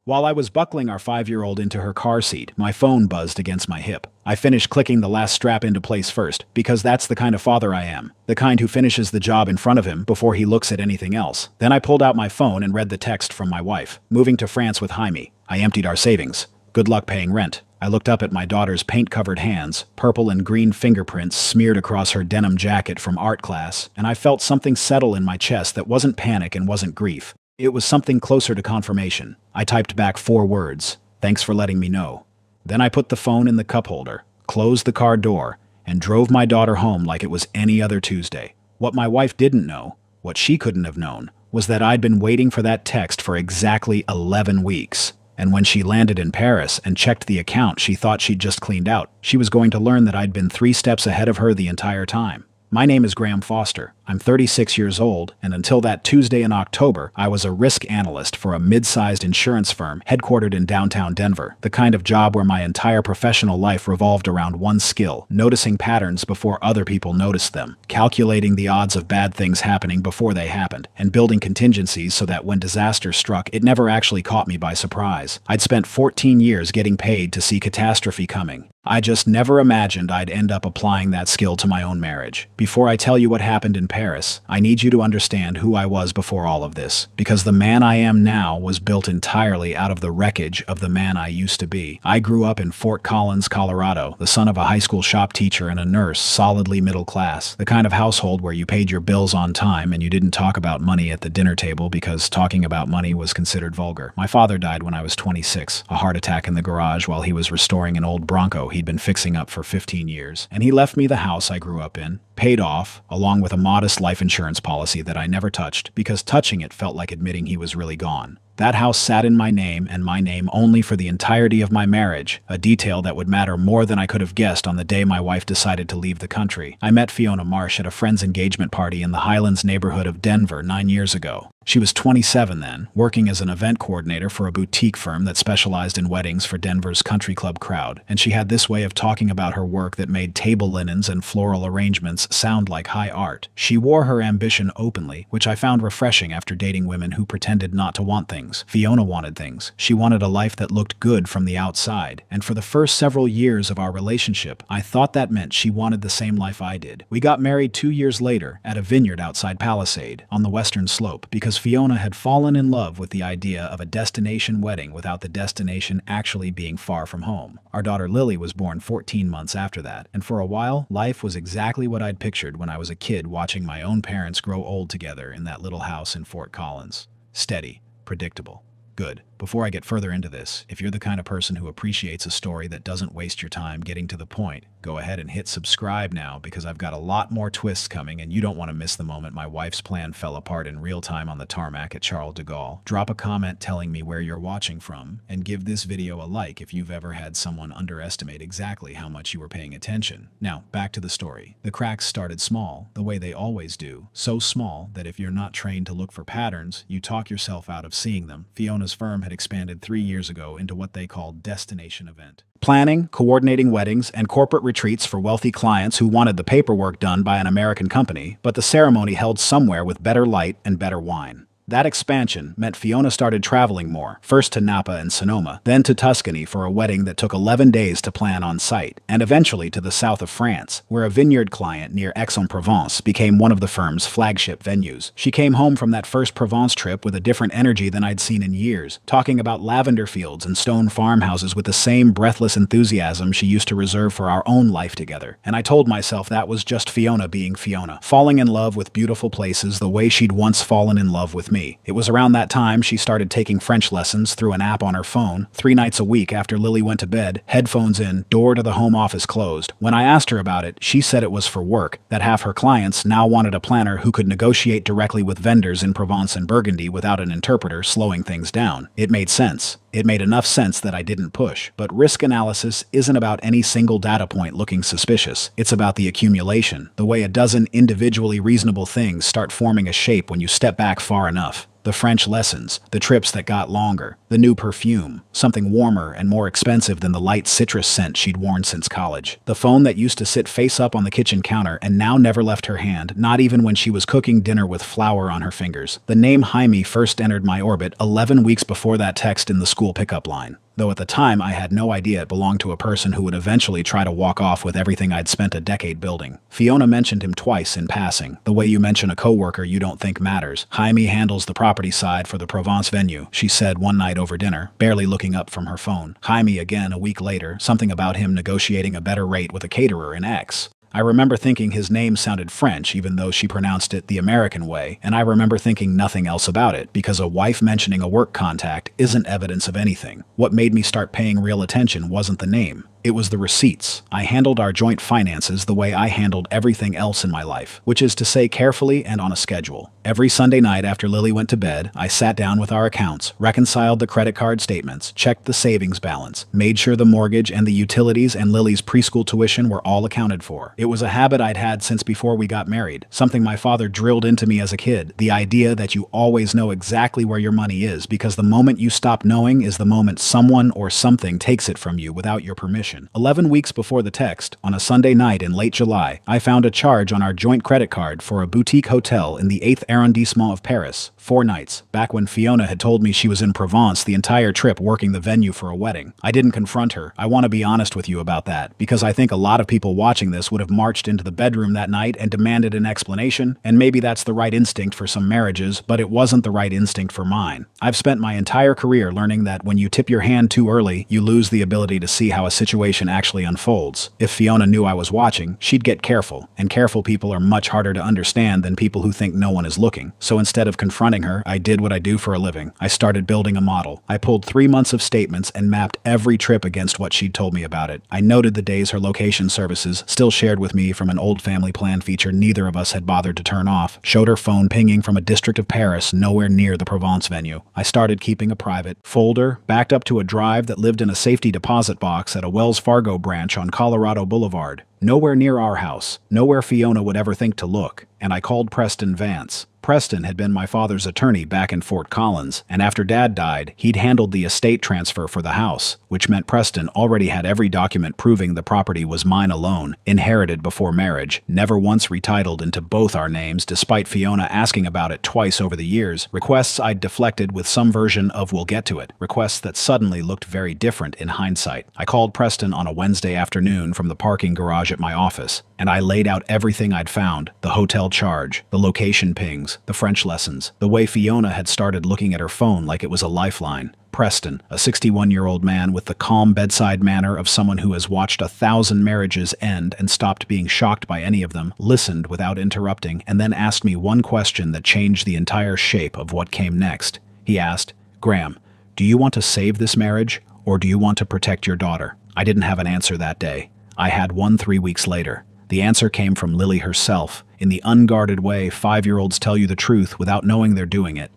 While I was buckling our 5-year-old into her car seat, my phone buzzed against my hip. I finished clicking the last strap into place first, because that's the kind of father I am. The kind who finishes the job in front of him before he looks at anything else. Then I pulled out my phone and read the text from my wife. Moving to France with Jaime. I emptied our savings. Good luck paying rent. I looked up at my daughter's paint-covered hands, purple and green fingerprints smeared across her denim jacket from art class, and I felt something settle in my chest that wasn't panic and wasn't grief. It was something closer to confirmation. I typed back 4 words. Thanks for letting me know. Then I put the phone in the cup holder, closed the car door, and drove my daughter home like it was any other Tuesday. What my wife didn't know, what she couldn't have known, was that I'd been waiting for that text for exactly 11 weeks. And when she landed in Paris and checked the account she thought she'd just cleaned out, she was going to learn that I'd been 3 steps ahead of her the entire time. My name is Graham Foster. I'm 36 years old, and until that Tuesday in October, I was a risk analyst for a mid-sized insurance firm headquartered in downtown Denver, the kind of job where my entire professional life revolved around one skill: noticing patterns before other people noticed them, calculating the odds of bad things happening before they happened, and building contingencies so that when disaster struck, it never actually caught me by surprise. I'd spent 14 years getting paid to see catastrophe coming. I just never imagined I'd end up applying that skill to my own marriage. Before I tell you what happened in Paris, I need you to understand who I was before all of this, because the man I am now was built entirely out of the wreckage of the man I used to be. I grew up in Fort Collins, Colorado, the son of a high school shop teacher and a nurse, solidly middle class, the kind of household where you paid your bills on time and you didn't talk about money at the dinner table because talking about money was considered vulgar. My father died when I was 26, a heart attack in the garage while he was restoring an old Bronco he'd been fixing up for 15 years, and he left me the house I grew up in, paid off, along with a modest life insurance policy that I never touched, because touching it felt like admitting he was really gone. That house sat in my name and my name only for the entirety of my marriage, a detail that would matter more than I could have guessed on the day my wife decided to leave the country. I met Fiona Marsh at a friend's engagement party in the Highlands neighborhood of Denver 9 years ago. She was 27 then, working as an event coordinator for a boutique firm that specialized in weddings for Denver's country club crowd, and she had this way of talking about her work that made table linens and floral arrangements sound like high art. She wore her ambition openly, which I found refreshing after dating women who pretended not to want things. Fiona wanted things. She wanted a life that looked good from the outside, and for the first several years of our relationship, I thought that meant she wanted the same life I did. We got married 2 years later at a vineyard outside Palisade, on the western slope, because Fiona had fallen in love with the idea of a destination wedding without the destination actually being far from home. Our daughter Lily was born 14 months after that, and for a while, life was exactly what I'd pictured when I was a kid watching my own parents grow old together in that little house in Fort Collins. Steady, predictable, good. Before I get further into this, if you're the kind of person who appreciates a story that doesn't waste your time getting to the point, go ahead and hit subscribe now, because I've got a lot more twists coming and you don't want to miss the moment my wife's plan fell apart in real time on the tarmac at Charles de Gaulle. Drop a comment telling me where you're watching from, and give this video a like if you've ever had someone underestimate exactly how much you were paying attention. Now, back to the story. The cracks started small, the way they always do, so small that if you're not trained to look for patterns, you talk yourself out of seeing them. Fiona's firm had expanded 3 years ago into what they called destination event planning, coordinating weddings, and corporate retreats for wealthy clients who wanted the paperwork done by an American company, but the ceremony held somewhere with better light and better wine. That expansion meant Fiona started traveling more, first to Napa and Sonoma, then to Tuscany for a wedding that took 11 days to plan on site, and eventually to the south of France, where a vineyard client near Aix-en-Provence became one of the firm's flagship venues. She came home from that first Provence trip with a different energy than I'd seen in years, talking about lavender fields and stone farmhouses with the same breathless enthusiasm she used to reserve for our own life together. And I told myself that was just Fiona being Fiona, falling in love with beautiful places the way she'd once fallen in love with me. It was around that time she started taking French lessons through an app on her phone, 3 nights a week after Lily went to bed, headphones in, door to the home office closed. When I asked her about it, she said it was for work, that half her clients now wanted a planner who could negotiate directly with vendors in Provence and Burgundy without an interpreter slowing things down. It made sense. It made enough sense that I didn't push. But risk analysis isn't about any single data point looking suspicious. It's about the accumulation, the way a dozen individually reasonable things start forming a shape when you step back far enough. The French lessons, the trips that got longer, The new perfume, something warmer and more expensive than the light citrus scent she'd worn since college. The phone that used to sit face up on the kitchen counter and now never left her hand, not even when she was cooking dinner with flour on her fingers. The name Jaime first entered my orbit 11 weeks before that text in the school pickup line. Though at the time I had no idea it belonged to a person who would eventually try to walk off with everything I'd spent a decade building. Fiona mentioned him twice in passing, the way you mention a coworker you don't think matters. Jaime handles the property side for the Provence venue, she said one night over dinner, barely looking up from her phone. Jaime again a week later, something about him negotiating a better rate with a caterer in X. I remember thinking his name sounded French even though she pronounced it the American way, and I remember thinking nothing else about it, because a wife mentioning a work contact isn't evidence of anything. What made me start paying real attention wasn't the name. It was the receipts. I handled our joint finances the way I handled everything else in my life, which is to say carefully and on a schedule. Every Sunday night after Lily went to bed, I sat down with our accounts, reconciled the credit card statements, checked the savings balance, made sure the mortgage and the utilities and Lily's preschool tuition were all accounted for. It was a habit I'd had since before we got married, something my father drilled into me as a kid, the idea that you always know exactly where your money is, because the moment you stop knowing is the moment someone or something takes it from you without your permission. 11 weeks before the text, on a Sunday night in late July, I found a charge on our joint credit card for a boutique hotel in the 8th arrondissement of Paris, 4 nights, back when Fiona had told me she was in Provence the entire trip working the venue for a wedding. I didn't confront her. I want to be honest with you about that, because I think a lot of people watching this would have marched into the bedroom that night and demanded an explanation, and maybe that's the right instinct for some marriages, but it wasn't the right instinct for mine. I've spent my entire career learning that when you tip your hand too early, you lose the ability to see how a situation actually unfolds. If Fiona knew I was watching, she'd get careful, and careful people are much harder to understand than people who think no one is looking. So instead of confronting her, I did what I do for a living. I started building a model. I pulled 3 months of statements and mapped every trip against what she'd told me about it. I noted the days her location services, still shared with me from an old family plan feature neither of us had bothered to turn off, showed her phone pinging from a district of Paris nowhere near the Provence venue. I started keeping a private folder backed up to a drive that lived in a safety deposit box at a Wells Fargo branch on Colorado Boulevard. Nowhere near our house, nowhere Fiona would ever think to look, and I called Preston Vance. Preston had been my father's attorney back in Fort Collins, and after Dad died, he'd handled the estate transfer for the house, which meant Preston already had every document proving the property was mine alone, inherited before marriage, never once retitled into both our names despite Fiona asking about it twice over the years, requests I'd deflected with some version of "we'll get to it," requests that suddenly looked very different in hindsight. I called Preston on a Wednesday afternoon from the parking garage at my office, and I laid out everything I'd found: the hotel charge, the location pings, the French lessons, the way Fiona had started looking at her phone like it was a lifeline. Preston, a 61-year-old man with the calm bedside manner of someone who has watched 1,000 marriages end and stopped being shocked by any of them, listened without interrupting and then asked me one question that changed the entire shape of what came next. He asked, "Graham, do you want to save this marriage, or do you want to protect your daughter?" I didn't have an answer that day. I had one 3 weeks later. The answer came from Lily herself, in the unguarded way 5-year-olds tell you the truth without knowing they're doing it.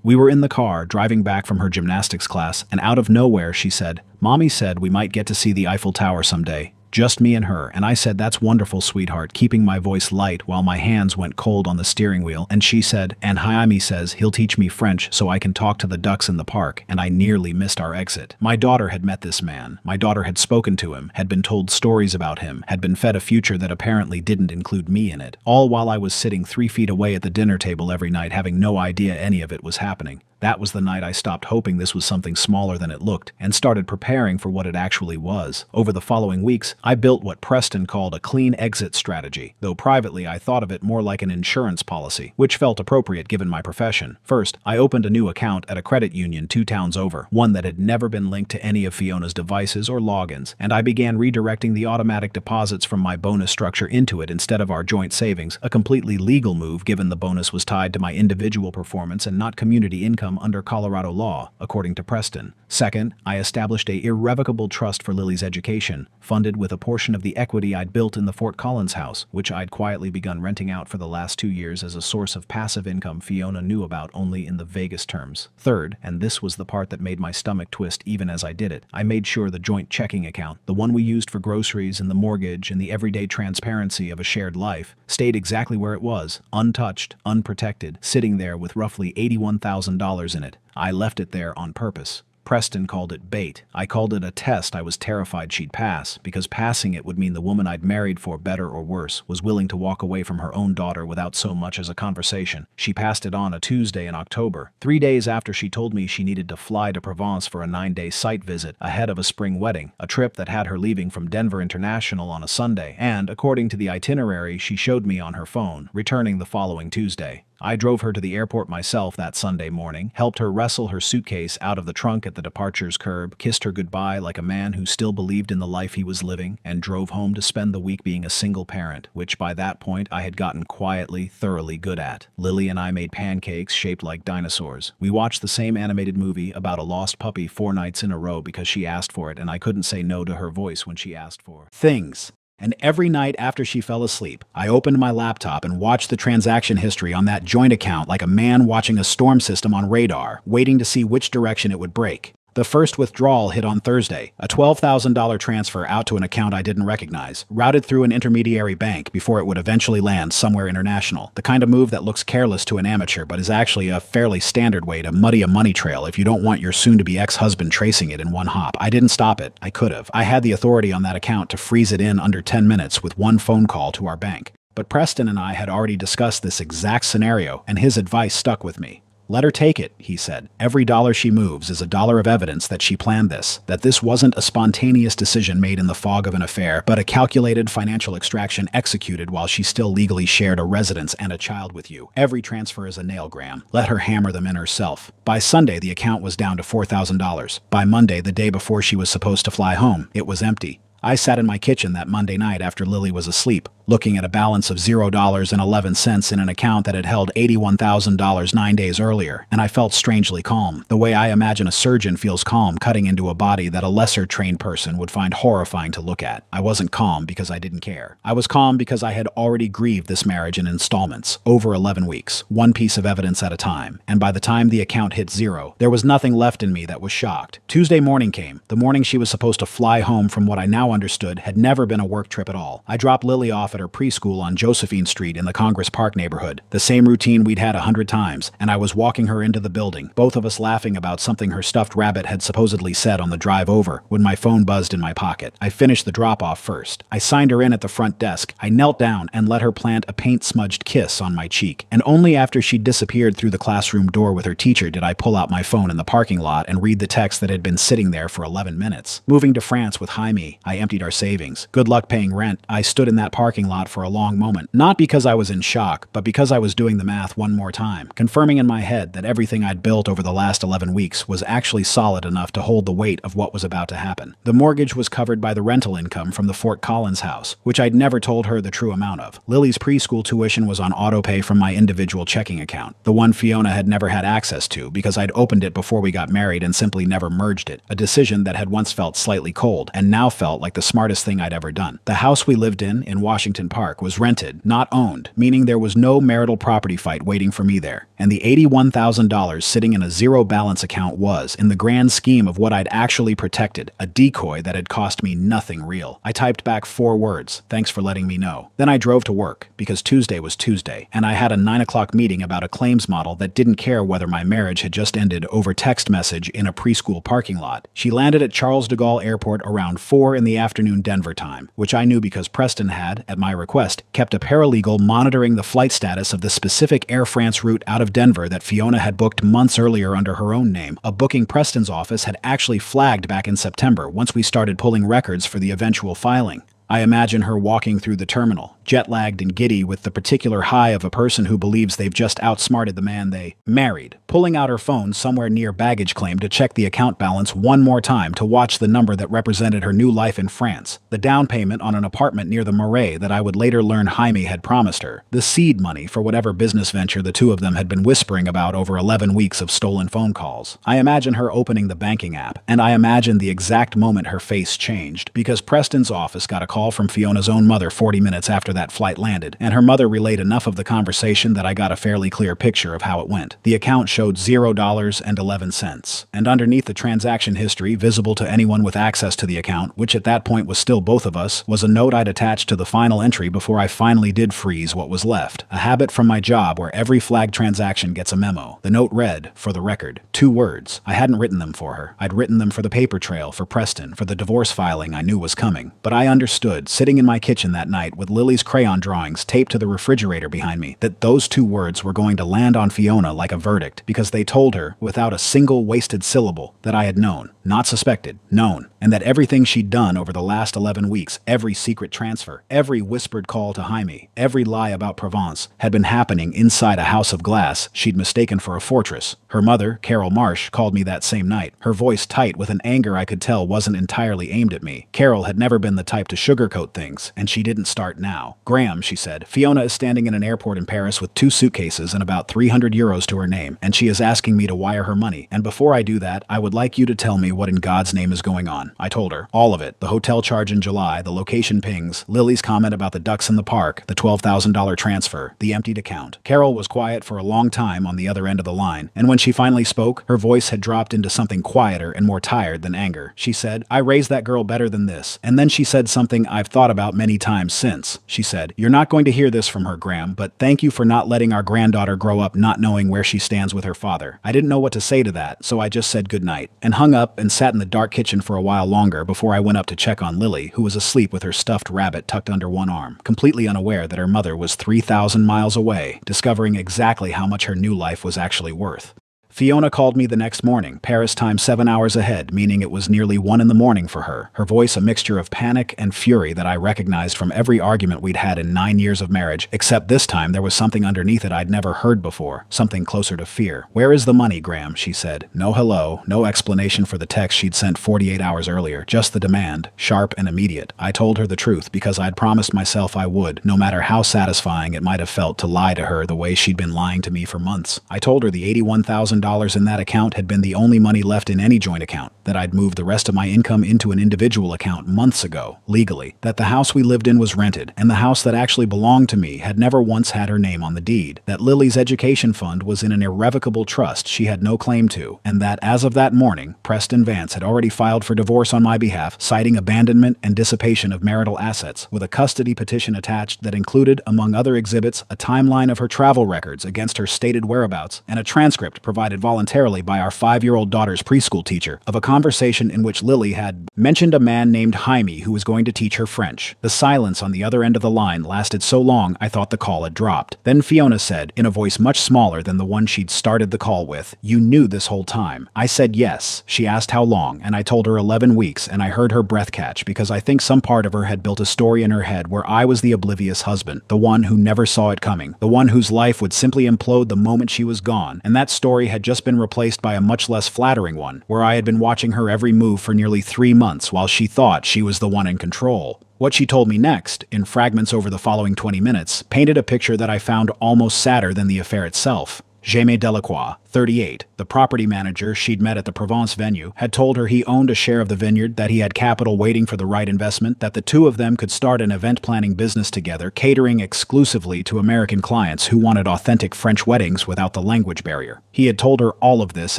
We were in the car, driving back from her gymnastics class, and out of nowhere she said, "Mommy said we might get to see the Eiffel Tower someday. Just me and her," and I said, "That's wonderful, sweetheart," keeping my voice light while my hands went cold on the steering wheel, and she said, "And Jaime says he'll teach me French so I can talk to the ducks in the park," and I nearly missed our exit. My daughter had met this man. My daughter had spoken to him, had been told stories about him, had been fed a future that apparently didn't include me in it, all while I was sitting 3 feet away at the dinner table every night having no idea any of it was happening. That was the night I stopped hoping this was something smaller than it looked, and started preparing for what it actually was. Over the following weeks, I built what Preston called a clean exit strategy, though privately I thought of it more like an insurance policy, which felt appropriate given my profession. First, I opened a new account at a credit union 2 towns over, one that had never been linked to any of Fiona's devices or logins, and I began redirecting the automatic deposits from my bonus structure into it instead of our joint savings, a completely legal move given the bonus was tied to my individual performance and not community income under Colorado law, according to Preston. Second, I established a irrevocable trust for Lily's education, funded with a portion of the equity I'd built in the Fort Collins house, which I'd quietly begun renting out for the last 2 years as a source of passive income Fiona knew about only in the vaguest terms. Third, and this was the part that made my stomach twist even as I did it, I made sure the joint checking account, the one we used for groceries and the mortgage and the everyday transparency of a shared life, stayed exactly where it was, untouched, unprotected, sitting there with roughly $81,000 in it. I left it there on purpose. Preston called it bait. I called it a test I was terrified she'd pass, because passing it would mean the woman I'd married for better or worse was willing to walk away from her own daughter without so much as a conversation. She passed it on a Tuesday in October, 3 days after she told me she needed to fly to Provence for a 9-day site visit ahead of a spring wedding, a trip that had her leaving from Denver International on a Sunday, and, according to the itinerary she showed me on her phone, returning the following Tuesday. I drove her to the airport myself that Sunday morning, helped her wrestle her suitcase out of the trunk at the departure's curb, kissed her goodbye like a man who still believed in the life he was living, and drove home to spend the week being a single parent, which by that point I had gotten quietly, thoroughly good at. Lily and I made pancakes shaped like dinosaurs. We watched the same animated movie about a lost puppy 4 nights in a row because she asked for it, and I couldn't say no to her voice when she asked for things. And every night after she fell asleep, I opened my laptop and watched the transaction history on that joint account like a man watching a storm system on radar, waiting to see which direction it would break. The first withdrawal hit on Thursday, a $12,000 transfer out to an account I didn't recognize, routed through an intermediary bank before it would eventually land somewhere international. The kind of move that looks careless to an amateur but is actually a fairly standard way to muddy a money trail if you don't want your soon-to-be ex-husband tracing it in one hop. I didn't stop it. I could have. I had the authority on that account to freeze it in under 10 minutes with one phone call to our bank. But Preston and I had already discussed this exact scenario, and his advice stuck with me. "Let her take it," he said. "Every dollar she moves is a dollar of evidence that she planned this, that this wasn't a spontaneous decision made in the fog of an affair, but a calculated financial extraction executed while she still legally shared a residence and a child with you. Every transfer is a nailgram. Let her hammer them in herself." By Sunday, the account was down to $4,000. By Monday, the day before she was supposed to fly home, it was empty. I sat in my kitchen that Monday night after Lily was asleep, looking at a balance of $0.11 in an account that had held $81,000 9 days earlier, and I felt strangely calm, the way I imagine a surgeon feels calm cutting into a body that a lesser-trained person would find horrifying to look at. I wasn't calm because I didn't care. I was calm because I had already grieved this marriage in installments, over 11 weeks, one piece of evidence at a time, and by the time the account hit zero, there was nothing left in me that was shocked. Tuesday morning came, the morning she was supposed to fly home from what I now understood had never been a work trip at all. I dropped Lily off at her preschool on Josephine Street in the Congress Park neighborhood, the same routine we'd had 100 times, and I was walking her into the building, both of us laughing about something her stuffed rabbit had supposedly said on the drive over, when my phone buzzed in my pocket. I finished the drop-off first. I signed her in at the front desk. I knelt down and let her plant a paint-smudged kiss on my cheek, and only after she'd disappeared through the classroom door with her teacher did I pull out my phone in the parking lot and read the text that had been sitting there for 11 minutes. Moving to France with Jaime, I emptied our savings. Good luck paying rent. I stood in that parking lot for a long moment, not because I was in shock, but because I was doing the math one more time, confirming in my head that everything I'd built over the last 11 weeks was actually solid enough to hold the weight of what was about to happen. The mortgage was covered by the rental income from the Fort Collins house, which I'd never told her the true amount of. Lily's preschool tuition was on autopay from my individual checking account, the one Fiona had never had access to because I'd opened it before we got married and simply never merged it, a decision that had once felt slightly cold and now felt like the smartest thing I'd ever done. The house we lived in Washington Park, was rented, not owned, meaning there was no marital property fight waiting for me there. And the $81,000 sitting in a zero balance account was, in the grand scheme of what I'd actually protected, a decoy that had cost me nothing real. I typed back 4 words, "Thanks for letting me know." Then I drove to work, because Tuesday was Tuesday, and I had a 9 o'clock meeting about a claims model that didn't care whether my marriage had just ended over text message in a preschool parking lot. She landed at Charles de Gaulle Airport around 4 in the afternoon Denver time, which I knew because Preston had, at my request, kept a paralegal monitoring the flight status of the specific Air France route out of Denver that Fiona had booked months earlier under her own name, a booking Preston's office had actually flagged back in September once we started pulling records for the eventual filing. I imagine her walking through the terminal, jet-lagged and giddy with the particular high of a person who believes they've just outsmarted the man they married, pulling out her phone somewhere near baggage claim to check the account balance one more time to watch the number that represented her new life in France, the down payment on an apartment near the Marais that I would later learn Jaime had promised her, the seed money for whatever business venture the two of them had been whispering about over 11 weeks of stolen phone calls. I imagine her opening the banking app, and I imagine the exact moment her face changed, because Preston's office got a call from Fiona's own mother 40 minutes after that flight landed, and her mother relayed enough of the conversation that I got a fairly clear picture of how it went. The account showed $0.11, and underneath the transaction history visible to anyone with access to the account, which at that point was still both of us, was a note I'd attached to the final entry before I finally did freeze what was left. A habit from my job where every flagged transaction gets a memo. The note read, for the record, 2 words. I hadn't written them for her. I'd written them for the paper trail, for Preston, for the divorce filing I knew was coming. But I understood, sitting in my kitchen that night with Lily's crayon drawings taped to the refrigerator behind me, that those 2 words were going to land on Fiona like a verdict, because they told her, without a single wasted syllable, that I had known, not suspected, known, and that everything she'd done over the last 11 weeks, every secret transfer, every whispered call to Jaime, every lie about Provence, had been happening inside a house of glass she'd mistaken for a fortress. Her mother, Carol Marsh, called me that same night, her voice tight with an anger I could tell wasn't entirely aimed at me. Carol had never been the type to sugarcoat things, and she didn't start now. Graham, she said, Fiona is standing in an airport in Paris with 2 suitcases and about 300 euros to her name, and she is asking me to wire her money. And before I do that, I would like you to tell me what in God's name is going on. I told her. All of it. The hotel charge in July, the location pings, Lily's comment about the ducks in the park, the $12,000 transfer, the emptied account. Carol was quiet for a long time on the other end of the line, and when she finally spoke, her voice had dropped into something quieter and more tired than anger. She said, I raised that girl better than this. And then she said something I've thought about many times since. She said, you're not going to hear this from her, Graham, but thank you for not letting our granddaughter grow up not knowing where she stands with her father. I didn't know what to say to that, so I just said goodnight, and hung up and sat in the dark kitchen for a while longer before I went up to check on Lily, who was asleep with her stuffed rabbit tucked under one arm, completely unaware that her mother was 3,000 miles away, discovering exactly how much her new life was actually worth. Fiona called me the next morning, Paris time 7 hours ahead, meaning it was nearly 1 in the morning for her, her voice a mixture of panic and fury that I recognized from every argument we'd had in 9 years of marriage, except this time there was something underneath it I'd never heard before, something closer to fear. Where is the money, Graham? She said. No hello, no explanation for the text she'd sent 48 hours earlier, just the demand, sharp and immediate. I told her the truth because I'd promised myself I would, no matter how satisfying it might have felt to lie to her the way she'd been lying to me for months. I told her the $81,000 in that account had been the only money left in any joint account, that I'd moved the rest of my income into an individual account months ago, legally, that the house we lived in was rented, and the house that actually belonged to me had never once had her name on the deed, that Lily's education fund was in an irrevocable trust she had no claim to, and that as of that morning, Preston Vance had already filed for divorce on my behalf, citing abandonment and dissipation of marital assets, with a custody petition attached that included, among other exhibits, a timeline of her travel records against her stated whereabouts, and a transcript provided voluntarily by our 5-year-old daughter's preschool teacher of a conversation in which Lily had mentioned a man named Jaime who was going to teach her French. The silence on the other end of the line lasted so long I thought the call had dropped. Then Fiona said, in a voice much smaller than the one she'd started the call with, "You knew this whole time." I said yes. She asked how long, and I told her 11 weeks, and I heard her breath catch because I think some part of her had built a story in her head where I was the oblivious husband, the one who never saw it coming, the one whose life would simply implode the moment she was gone, and that story had just been replaced by a much less flattering one, where I had been watching her every move for nearly 3 months while she thought she was the one in control. What she told me next, in fragments over the following 20 minutes, painted a picture that I found almost sadder than the affair itself. Jaime Delacroix, 38, the property manager she'd met at the Provence venue, had told her he owned a share of the vineyard, that he had capital waiting for the right investment, that the two of them could start an event planning business together, catering exclusively to American clients who wanted authentic French weddings without the language barrier. He had told her all of this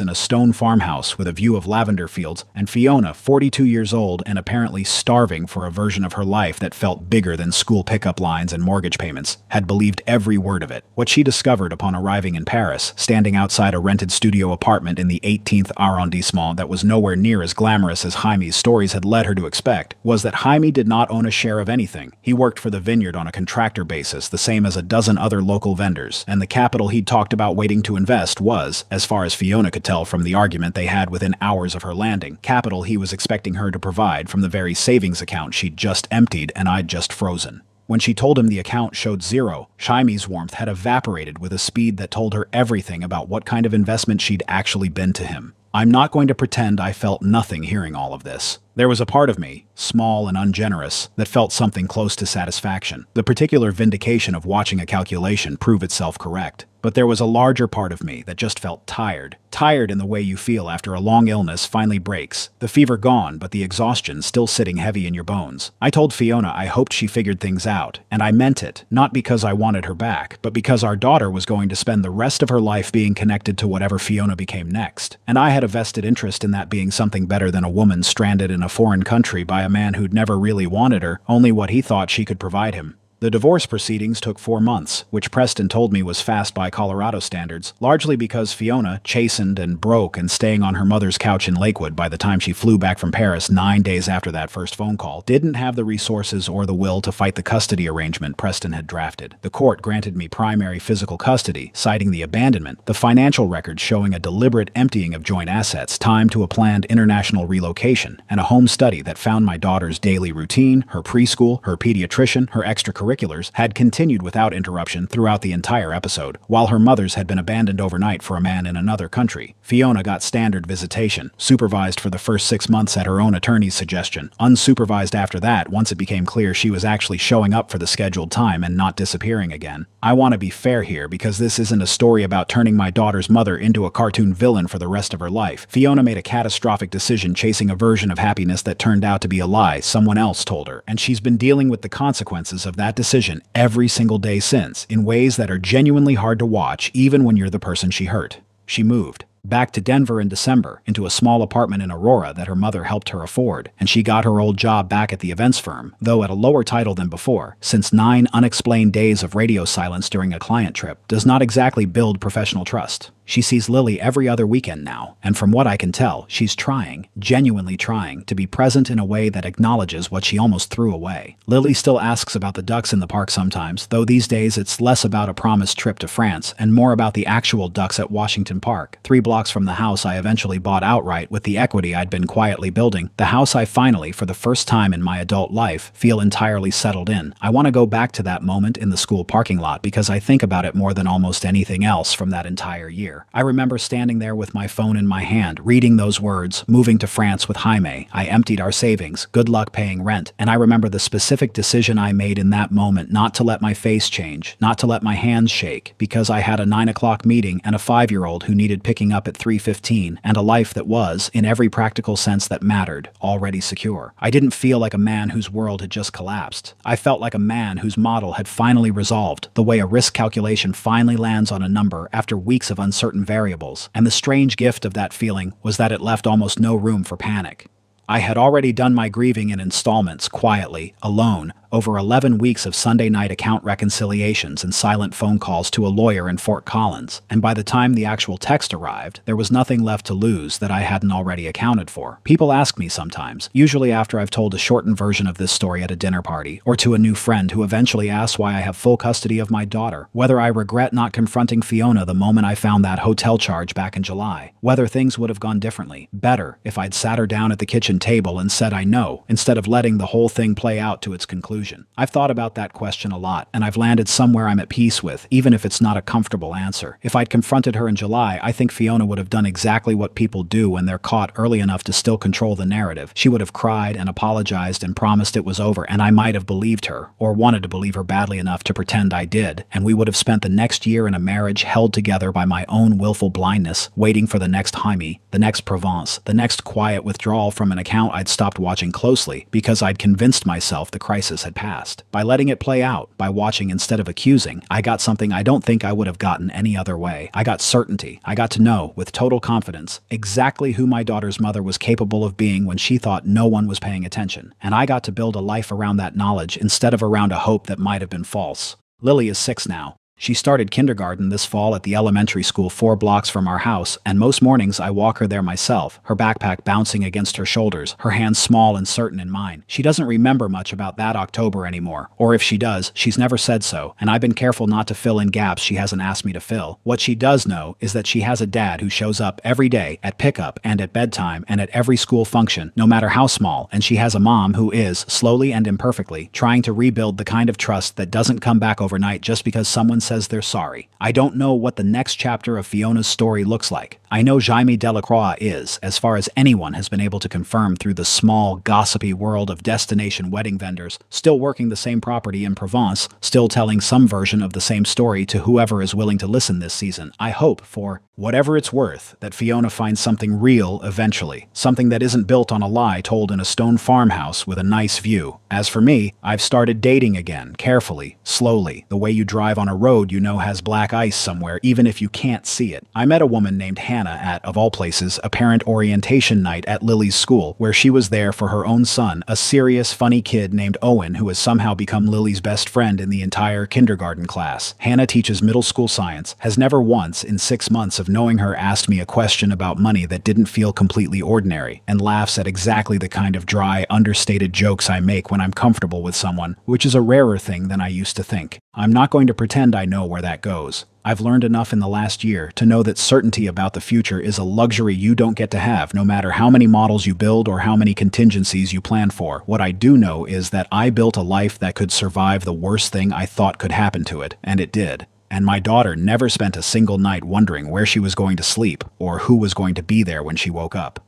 in a stone farmhouse with a view of lavender fields, and Fiona, 42 years old and apparently starving for a version of her life that felt bigger than school pickup lines and mortgage payments, had believed every word of it. What she discovered upon arriving in Paris, standing outside a rented studio apartment in the 18th arrondissement that was nowhere near as glamorous as Jaime's stories had led her to expect, was that Jaime did not own a share of anything. He worked for the vineyard on a contractor basis, the same as a dozen other local vendors, and the capital he'd talked about waiting to invest was, as far as Fiona could tell from the argument they had within hours of her landing, capital he was expecting her to provide from the very savings account she'd just emptied and I'd just frozen. When she told him the account showed zero, Jaime's warmth had evaporated with a speed that told her everything about what kind of investment she'd actually been to him. I'm not going to pretend I felt nothing hearing all of this. There was a part of me, small and ungenerous, that felt something close to satisfaction, the particular vindication of watching a calculation prove itself correct. But there was a larger part of me that just felt tired. Tired in the way you feel after a long illness finally breaks. The fever gone, but the exhaustion still sitting heavy in your bones. I told Fiona I hoped she figured things out, and I meant it, not because I wanted her back, but because our daughter was going to spend the rest of her life being connected to whatever Fiona became next. And I had a vested interest in that being something better than a woman stranded in a foreign country by a man who'd never really wanted her, only what he thought she could provide him. The divorce proceedings took 4 months, which Preston told me was fast by Colorado standards, largely because Fiona, chastened and broke and staying on her mother's couch in Lakewood by the time she flew back from Paris 9 days after that first phone call, didn't have the resources or the will to fight the custody arrangement Preston had drafted. The court granted me primary physical custody, citing the abandonment, the financial records showing a deliberate emptying of joint assets, time to a planned international relocation, and a home study that found my daughter's daily routine, her preschool, her pediatrician, her extracurriculars had continued without interruption throughout the entire episode, while her mother's had been abandoned overnight for a man in another country. Fiona got standard visitation, supervised for the first 6 months at her own attorney's suggestion, unsupervised after that once it became clear she was actually showing up for the scheduled time and not disappearing again. I want to be fair here because this isn't a story about turning my daughter's mother into a cartoon villain for the rest of her life. Fiona made a catastrophic decision chasing a version of happiness that turned out to be a lie someone else told her, and she's been dealing with the consequences of that decision every single day since, in ways that are genuinely hard to watch even when you're the person she hurt. She moved back to Denver in December, into a small apartment in Aurora that her mother helped her afford, and she got her old job back at the events firm, though at a lower title than before, since 9 unexplained days of radio silence during a client trip does not exactly build professional trust. She sees Lily every other weekend now, and from what I can tell, she's trying, genuinely trying, to be present in a way that acknowledges what she almost threw away. Lily still asks about the ducks in the park sometimes, though these days it's less about a promised trip to France and more about the actual ducks at Washington Park, 3 blocks from the house I eventually bought outright with the equity I'd been quietly building, the house I finally, for the first time in my adult life, feel entirely settled in. I want to go back to that moment in the school parking lot because I think about it more than almost anything else from that entire year. I remember standing there with my phone in my hand, reading those words, moving to France with Jaime. I emptied our savings, good luck paying rent, and I remember the specific decision I made in that moment not to let my face change, not to let my hands shake, because I had a 9 o'clock meeting and a 5-year-old who needed picking up at 3:15, and a life that was, in every practical sense that mattered, already secure. I didn't feel like a man whose world had just collapsed. I felt like a man whose model had finally resolved, the way a risk calculation finally lands on a number after weeks of uncertain variables, and the strange gift of that feeling was that it left almost no room for panic. I had already done my grieving in installments, quietly, alone, over 11 weeks of Sunday night account reconciliations and silent phone calls to a lawyer in Fort Collins, and by the time the actual text arrived, there was nothing left to lose that I hadn't already accounted for. People ask me sometimes, usually after I've told a shortened version of this story at a dinner party, or to a new friend who eventually asks why I have full custody of my daughter, whether I regret not confronting Fiona the moment I found that hotel charge back in July, whether things would have gone differently, better, if I'd sat her down at the kitchen table and said I know, instead of letting the whole thing play out to its conclusion. I've thought about that question a lot, and I've landed somewhere I'm at peace with, even if it's not a comfortable answer. If I'd confronted her in July, I think Fiona would have done exactly what people do when they're caught early enough to still control the narrative. She would have cried and apologized and promised it was over, and I might have believed her, or wanted to believe her badly enough to pretend I did, and we would have spent the next year in a marriage held together by my own willful blindness, waiting for the next Jaime, the next Provence, the next quiet withdrawal from an account I'd stopped watching closely because I'd convinced myself the crisis had passed. By letting it play out, by watching instead of accusing, I got something I don't think I would have gotten any other way. I got certainty. I got to know, with total confidence, exactly who my daughter's mother was capable of being when she thought no one was paying attention. And I got to build a life around that knowledge instead of around a hope that might have been false. Lily is 6 now. She started kindergarten this fall at the elementary school 4 blocks from our house, and most mornings I walk her there myself, her backpack bouncing against her shoulders, her hands small and certain in mine. She doesn't remember much about that October anymore, or if she does, she's never said so, and I've been careful not to fill in gaps she hasn't asked me to fill. What she does know is that she has a dad who shows up every day, at pickup and at bedtime and at every school function, no matter how small, and she has a mom who is, slowly and imperfectly, trying to rebuild the kind of trust that doesn't come back overnight just because someone says they're sorry. I don't know what the next chapter of Fiona's story looks like. I know Jaime Delacroix is, as far as anyone has been able to confirm through the small, gossipy world of destination wedding vendors, still working the same property in Provence, still telling some version of the same story to whoever is willing to listen this season. I hope, for whatever it's worth, that Fiona finds something real eventually. Something that isn't built on a lie told in a stone farmhouse with a nice view. As for me, I've started dating again, carefully, slowly, the way you drive on a road you know has black ice somewhere, even if you can't see it. I met a woman named Hannah at, of all places, a parent orientation night at Lily's school, where she was there for her own son, a serious, funny kid named Owen who has somehow become Lily's best friend in the entire kindergarten class. Hannah teaches middle school science, has never once, in 6 months of knowing her, asked me a question about money that didn't feel completely ordinary, and laughs at exactly the kind of dry, understated jokes I make when I'm comfortable with someone, which is a rarer thing than I used to think. I'm not going to pretend I know where that goes. I've learned enough in the last year to know that certainty about the future is a luxury you don't get to have, no matter how many models you build or how many contingencies you plan for. What I do know is that I built a life that could survive the worst thing I thought could happen to it, and it did. And my daughter never spent a single night wondering where she was going to sleep or who was going to be there when she woke up.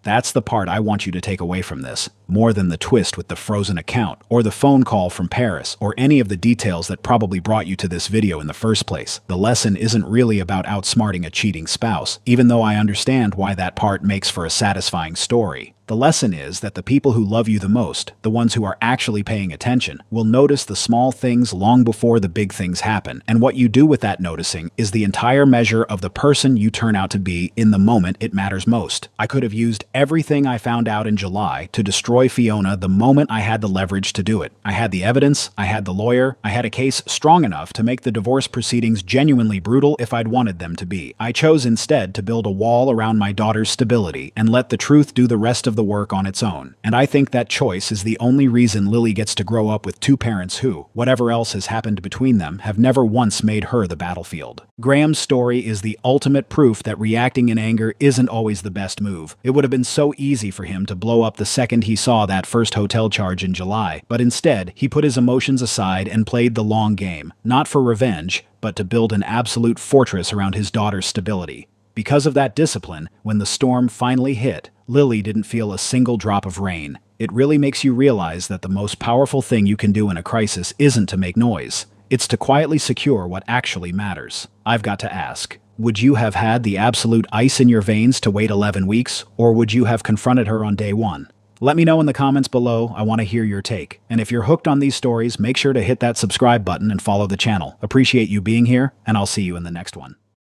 That's the part I want you to take away from this, more than the twist with the frozen account, or the phone call from Paris, or any of the details that probably brought you to this video in the first place. The lesson isn't really about outsmarting a cheating spouse, even though I understand why that part makes for a satisfying story. The lesson is that the people who love you the most, the ones who are actually paying attention, will notice the small things long before the big things happen, and what you do with that noticing is the entire measure of the person you turn out to be in the moment it matters most. I could have used everything I found out in July to destroy Fiona the moment I had the leverage to do it. I had the evidence, I had the lawyer, I had a case strong enough to make the divorce proceedings genuinely brutal if I'd wanted them to be. I chose instead to build a wall around my daughter's stability and let the truth do the rest of the work on its own. And I think that choice is the only reason Lily gets to grow up with two parents who, whatever else has happened between them, have never once made her the battlefield. Graham's story is the ultimate proof that reacting in anger isn't always the best move. It would have been so easy for him to blow up the second he saw that first hotel charge in July, but instead, he put his emotions aside and played the long game, not for revenge, but to build an absolute fortress around his daughter's stability. Because of that discipline, when the storm finally hit, Lily didn't feel a single drop of rain. It really makes you realize that the most powerful thing you can do in a crisis isn't to make noise. It's to quietly secure what actually matters. I've got to ask, would you have had the absolute ice in your veins to wait 11 weeks, or would you have confronted her on day one? Let me know in the comments below. I want to hear your take. And if you're hooked on these stories, make sure to hit that subscribe button and follow the channel. Appreciate you being here, and I'll see you in the next one.